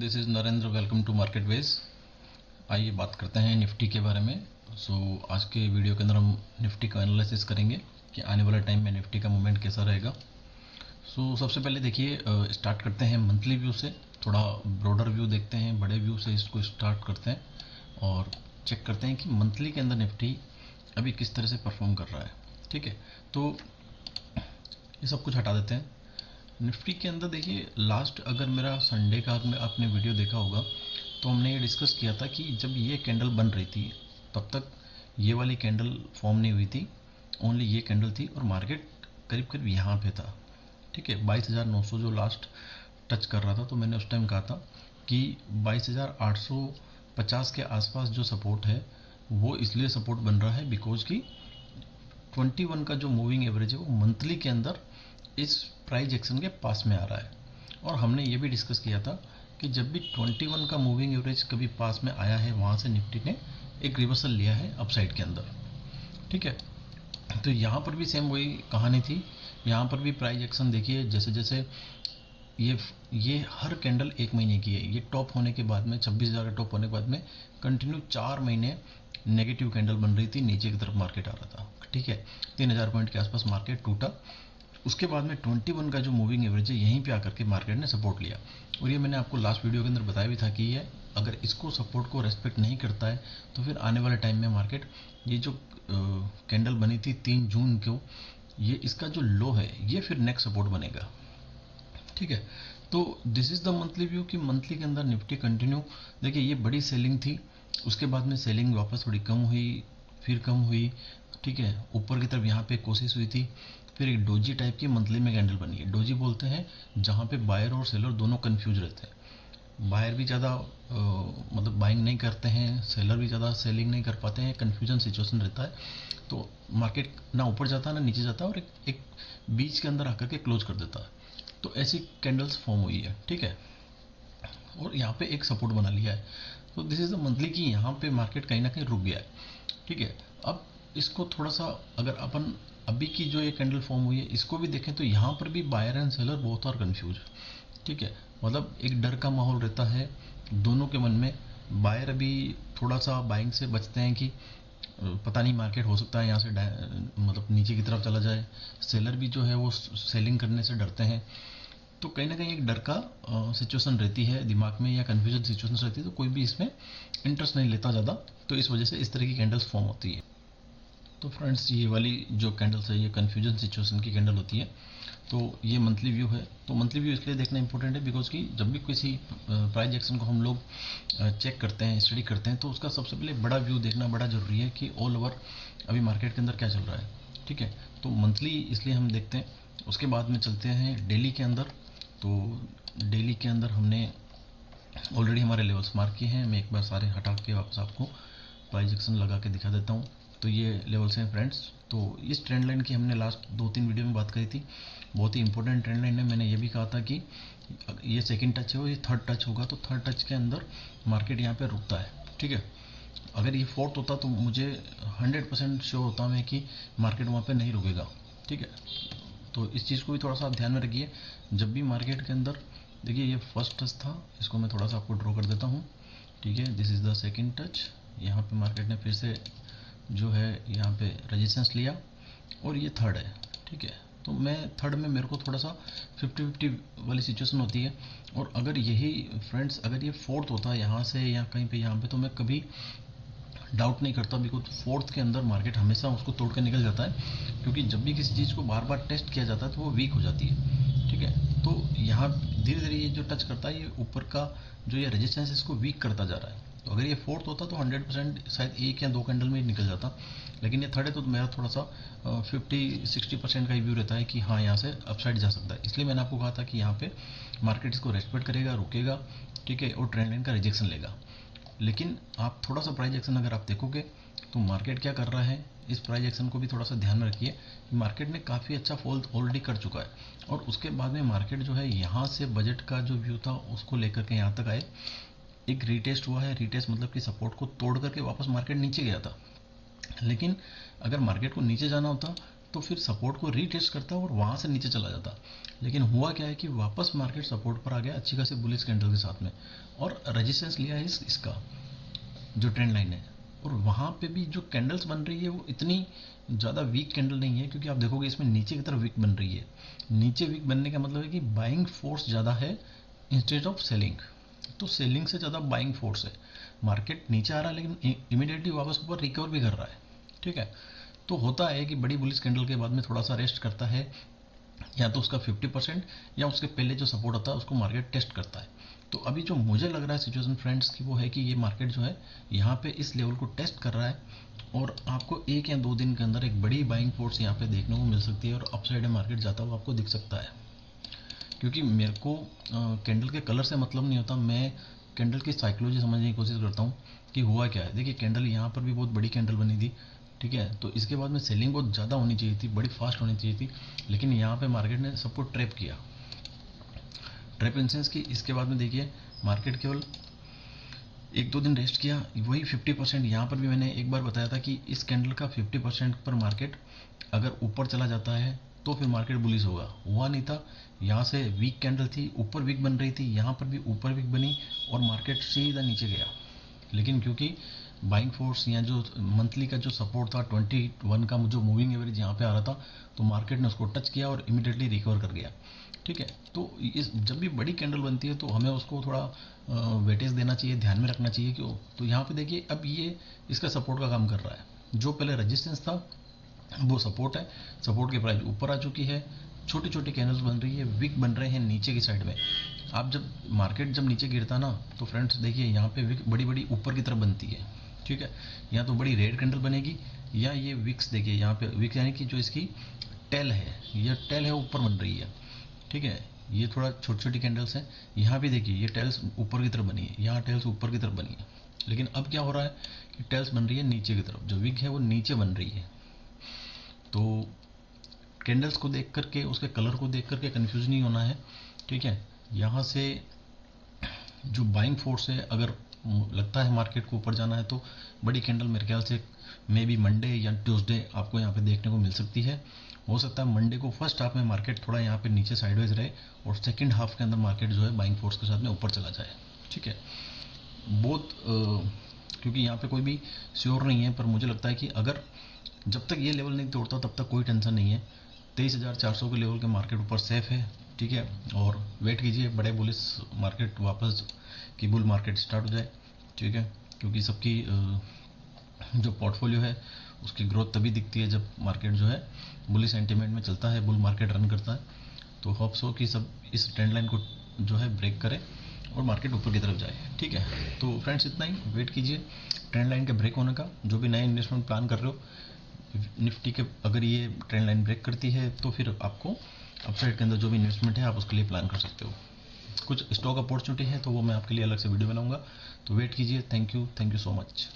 This is Narendra, welcome to market wedge. आइए बात करते हैं निफ्टी के बारे में। आज के वीडियो के अंदर हम निफ्टी का एनालिसिस करेंगे कि आने वाले टाइम में निफ्टी का मूवमेंट कैसा रहेगा। सबसे पहले देखिए, स्टार्ट करते हैं मंथली व्यू से। थोड़ा ब्रॉडर व्यू देखते हैं, बड़े व्यू से इसको स्टार्ट करते हैं और चेक करते हैं कि मंथली के अंदर निफ्टी अभी किस तरह से परफॉर्म कर रहा है। ठीक है, तो ये सब कुछ हटा देते हैं। निफ्टी के अंदर देखिए, लास्ट अगर मेरा संडे का आपने वीडियो देखा होगा तो हमने ये डिस्कस किया था कि जब ये कैंडल बन रही थी तब तक ये वाली कैंडल फॉर्म नहीं हुई थी, ओनली ये कैंडल थी और मार्केट करीब करीब यहाँ पे था। ठीक है, 22,900 जो लास्ट टच कर रहा था, तो मैंने उस टाइम कहा था कि 22,850 के आसपास जो सपोर्ट है वो इसलिए सपोर्ट बन रहा है बिकॉज कि 21 का जो मूविंग एवरेज है वो मंथली के अंदर इस प्राइस एक्शन के पास में आ रहा है। और हमने ये भी डिस्कस किया था कि जब भी 21 का मूविंग एवरेज कभी पास में आया है वहाँ से निफ्टी ने एक रिवर्सल लिया है अपसाइड के अंदर। ठीक है, तो यहाँ पर भी सेम वही कहानी थी। यहाँ पर भी प्राइस एक्शन देखिए, जैसे जैसे ये हर कैंडल एक महीने की है। ये टॉप होने के बाद में 26,000 का टॉप होने के बाद में कंटिन्यू 4 महीने नेगेटिव कैंडल बन रही थी, नीचे की तरफ मार्केट आ रहा था। ठीक है, 3,000 पॉइंट के आसपास मार्केट टूटा। उसके बाद में 21 का जो मूविंग एवरेज है यहीं पे आकर के मार्केट ने सपोर्ट लिया। और ये मैंने आपको लास्ट वीडियो के अंदर बताया भी था कि ये अगर इसको सपोर्ट को रेस्पेक्ट नहीं करता है तो फिर आने वाले टाइम में मार्केट, ये जो कैंडल बनी थी 3 जून को, ये इसका जो लो है ये फिर नेक्स्ट सपोर्ट बनेगा। ठीक है, तो this is the monthly view कि मंथली के अंदर निफ्टी कंटिन्यू, देखिए ये बड़ी सेलिंग थी, उसके बाद में सेलिंग वापस थोड़ी कम हुई, फिर कम हुई। ठीक है, ऊपर की तरफ यहाँ पे कोशिश हुई थी, फिर एक डोजी टाइप की मंथली में कैंडल बनी है। डोजी बोलते हैं जहाँ पे बायर और सेलर दोनों कंफ्यूज रहते हैं। बायर भी ज़्यादा मतलब बाइंग नहीं करते हैं, सेलर भी ज़्यादा सेलिंग नहीं कर पाते हैं, कन्फ्यूजन सिचुएशन रहता है। तो मार्केट ना ऊपर जाता है ना नीचे जाता है और एक बीच के अंदर आकर के क्लोज कर देता है। तो ऐसी कैंडल्स फॉर्म हुई है। ठीक है, और यहाँ पे एक सपोर्ट बना लिया है। तो दिस इज द मंथली की यहाँ पे मार्केट कहीं ना कहीं रुक गया है। ठीक है, अब इसको थोड़ा सा अगर अपन अभी की जो ये कैंडल फॉर्म हुई है इसको भी देखें तो यहाँ पर भी बायर एंड सेलर बहुत आर कंफ्यूज। ठीक है, मतलब एक डर का माहौल रहता है दोनों के मन में। बायर अभी थोड़ा सा बाइंग से बचते हैं कि पता नहीं मार्केट हो सकता है यहाँ से मतलब नीचे की तरफ चला जाए। सेलर भी जो है वो सेलिंग करने से डरते हैं। तो कहीं ना कहीं एक डर का सिचुएशन रहती है दिमाग में, या कन्फ्यूजन सिचुएशन रहती है, तो कोई भी इसमें इंटरेस्ट नहीं लेता ज़्यादा। तो इस वजह से इस तरह की कैंडल्स फॉर्म होती है। तो फ्रेंड्स, ये वाली जो कैंडल्स है ये कन्फ्यूजन सिचुएशन की कैंडल होती है। तो ये मंथली व्यू है। तो मंथली व्यू इसलिए देखना इंपॉर्टेंट है बिकॉज कि जब भी किसी प्राइस एक्शन को हम लोग चेक करते हैं, स्टडी करते हैं, तो उसका सबसे पहले बड़ा व्यू देखना बड़ा ज़रूरी है कि ऑल ओवर अभी मार्केट के अंदर क्या चल रहा है। ठीक है, तो मंथली इसलिए हम देखते हैं। उसके बाद में चलते हैं डेली के अंदर। तो डेली के अंदर हमने ऑलरेडी हमारे लेवल्स मार्क किए हैं। मैं एक बार सारे हटा के वापस आपको प्राइस एक्शन लगा के दिखा देता हूँ। तो ये लेवल्स हैं फ्रेंड्स। तो इस ट्रेंड लाइन की हमने लास्ट 2-3 वीडियो में बात करी थी। बहुत ही इंपॉर्टेंट ट्रेंड लाइन है। मैंने ये भी कहा था कि ये सेकंड टच है, ये थर्ड टच होगा, तो थर्ड टच के अंदर मार्केट यहाँ पे रुकता है। ठीक है, अगर ये फोर्थ होता तो मुझे 100% श्योर होता मैं कि मार्केट वहाँ पे नहीं रुकेगा। ठीक है, तो इस चीज़ को भी थोड़ा सा आप ध्यान में रखिए जब भी मार्केट के अंदर। देखिए ये फर्स्ट टच था, इसको मैं थोड़ा सा आपको ड्रॉ कर देता हूँ। ठीक है, this is the second touch. यहाँ पे मार्केट ने फिर से जो है यहाँ पे रेजिस्टेंस लिया और ये थर्ड है। ठीक है, तो मैं थर्ड में मेरे को थोड़ा सा 50-50 वाली सिचुएशन होती है। और अगर यही फ्रेंड्स, अगर ये फोर्थ होता है यहाँ से या कहीं पे यहाँ पे, तो मैं कभी डाउट नहीं करता बिकॉज फोर्थ के अंदर मार्केट हमेशा उसको तोड़ के निकल जाता है। क्योंकि जब भी किसी चीज़ को बार बार टेस्ट किया जाता है तो वो वीक हो जाती है। ठीक है, तो यहाँ धीरे धीरे ये जो टच करता है, ये ऊपर का जो ये रेजिस्टेंस इसको वीक करता जा रहा है। तो अगर ये फोर्थ होता तो 100% शायद 1 या 2 कैंडल में ही निकल जाता। लेकिन ये थर्ड है तो मेरा थोड़ा सा 50-60% का ही व्यू रहता है कि हाँ यहाँ से अपसाइड जा सकता है। इसलिए मैंने आपको कहा था कि यहाँ पे मार्केट इसको रेस्पेक्ट करेगा, रुकेगा। ठीक है, और ट्रेंड लाइन का रिजेक्शन लेगा। लेकिन आप थोड़ा सा प्राइस एक्शन अगर आप देखोगे तो मार्केट क्या कर रहा है, इस प्राइस एक्शन को भी थोड़ा सा ध्यान में रखिए कि मार्केट ने काफ़ी अच्छा फॉल ऑलरेडी कर चुका है। और उसके बाद में मार्केट जो है यहाँ से बजट का जो व्यू था उसको लेकर के यहाँ तक आए, एक रीटेस्ट हुआ है। रीटेस्ट मतलब कि सपोर्ट को तोड़ करके वापस मार्केट नीचे गया था। लेकिन अगर मार्केट को नीचे जाना होता तो फिर सपोर्ट को रीटेस्ट करता और वहाँ से नीचे चला जाता। लेकिन हुआ क्या है कि वापस मार्केट सपोर्ट पर आ गया अच्छी खासी बुलिश कैंडल के साथ में, और रेजिस्टेंस लिया है इसका जो ट्रेंड लाइन है। और वहाँ पे भी जो कैंडल्स बन रही है वो इतनी ज़्यादा वीक कैंडल नहीं है, क्योंकि आप देखोगे इसमें नीचे की तरफ वीक बन रही है। नीचे वीक बनने का मतलब है कि बाइंग फोर्स ज़्यादा है इंस्टेड ऑफ सेलिंग। तो सेलिंग से ज़्यादा बाइंग फोर्स है। मार्केट नीचे आ रहा है लेकिन इमीडिएटली वापस ऊपर रिकवर भी कर रहा है। ठीक है, तो होता है कि बड़ी बुलिश कैंडल के बाद में थोड़ा सा रेस्ट करता है, या तो उसका 50% या उसके पहले जो सपोर्ट होता है उसको मार्केट टेस्ट करता है। तो अभी जो मुझे लग रहा है सिचुएशन फ्रेंड्स की वो है कि ये मार्केट जो है यहाँ पे इस लेवल को टेस्ट कर रहा है, और आपको 1 या 2 दिन के अंदर एक बड़ी बाइंग फोर्स यहाँ पे देखने को मिल सकती है, और अपसाइड मार्केट जाता हुआ आपको दिख सकता है। क्योंकि मेरे को कैंडल के कलर से मतलब नहीं होता, मैं कैंडल की साइकोलॉजी समझने की कोशिश करता हूँ कि हुआ क्या है। देखिए कैंडल यहाँ पर भी बहुत बड़ी कैंडल बनी थी, ठीक है, तो इसके बाद में सेलिंग बहुत ज़्यादा होनी चाहिए थी, बड़ी फास्ट होनी चाहिए थी, लेकिन यहाँ पे मार्केट ने सबको ट्रैप किया। ट्रैप इन सेंस की इसके बाद में देखिए मार्केट केवल 1-2 दिन रेस्ट किया, वही 50%। यहाँ पर भी मैंने एक बार बताया था कि इस कैंडल का 50% पर मार्केट अगर ऊपर चला जाता है तो फिर मार्केट बुलिश होगा। हुआ नहीं था, यहाँ से वीक कैंडल थी, ऊपर वीक बन रही थी, यहाँ पर भी ऊपर वीक बनी और मार्केट सीधा नीचे गया। लेकिन क्योंकि बाइंग फोर्स या जो मंथली का जो सपोर्ट था 21 का जो मूविंग एवरेज यहाँ पे आ रहा था, तो मार्केट ने उसको टच किया और इमीडिएटली रिकवर कर गया। ठीक है, तो इस जब भी बड़ी कैंडल बनती है तो हमें उसको थोड़ा वेटेज देना चाहिए, ध्यान में रखना चाहिए। क्यों, तो यहाँ पे देखिए अब ये इसका सपोर्ट का काम कर रहा है। जो पहले रेजिस्टेंस था वो सपोर्ट है, सपोर्ट की प्राइस ऊपर आ चुकी है, छोटी छोटी कैंडल्स बन रही है, विक बन रहे हैं नीचे की साइड में। आप जब मार्केट जब नीचे गिरता ना तो फ्रेंड्स देखिए यहाँ पे विक बड़ी बड़ी ऊपर की तरफ बनती है। ठीक है, या तो बड़ी रेड कैंडल बनेगी, या ये विक्स देखिए यहाँ पे विक्स यानी कि जो इसकी टेल है, ये टेल है ऊपर बन रही है। ठीक है, ये थोड़ा छोटी छोटी कैंडल्स हैं। यहाँ भी देखिए ये टेल्स ऊपर की तरफ बनी है, यहाँ टेल्स ऊपर की तरफ बनी है। लेकिन अब क्या हो रहा है कि टेल्स बन रही है नीचे की तरफ, जो विग है वो नीचे बन रही है। तो कैंडल्स को देख करके, उसके कलर को देख करके कंफ्यूज नहीं होना है। ठीक है, यहाँ से जो बाइंग फोर्स है, अगर लगता है मार्केट को ऊपर जाना है तो बड़ी कैंडल मेरे ख्याल से मे बी मंडे या ट्यूसडे आपको यहाँ पे देखने को मिल सकती है। हो सकता है मंडे को फर्स्ट हाफ में मार्केट थोड़ा यहाँ पे नीचे साइडवेज रहे, और सेकंड हाफ के अंदर मार्केट जो है बाइंग फोर्स के साथ में ऊपर चला जाए। ठीक है, बहुत क्योंकि यहाँ पे कोई भी श्योर नहीं है, पर मुझे लगता है कि अगर जब तक ये लेवल नहीं तोड़ता तब तक कोई टेंशन नहीं है। 23,400 के लेवल के मार्केट ऊपर सेफ है। ठीक है, और वेट कीजिए बड़े बुलिस मार्केट वापस की बुल मार्केट स्टार्ट हो जाए। ठीक है, क्योंकि सबकी जो पोर्टफोलियो है उसकी ग्रोथ तभी दिखती है जब मार्केट जो है बुलिस सेंटीमेंट में चलता है, बुल मार्केट रन करता है। तो होप्स हो कि सब इस ट्रेंड लाइन को जो है ब्रेक करे और मार्केट ऊपर की तरफ जाए। ठीक है, तो फ्रेंड्स इतना ही, वेट कीजिए ट्रेंड लाइन के ब्रेक होने का। जो भी नए इन्वेस्टमेंट प्लान कर रहे हो निफ्टी के, अगर ये ट्रेंड लाइन ब्रेक करती है तो फिर आपको अपसाइड के अंदर जो भी इन्वेस्टमेंट है आप उसके लिए प्लान कर सकते हो। कुछ स्टॉक अपॉर्चुनिटी है तो वो मैं आपके लिए अलग से वीडियो बनाऊंगा, तो वेट कीजिए। Thank you so much.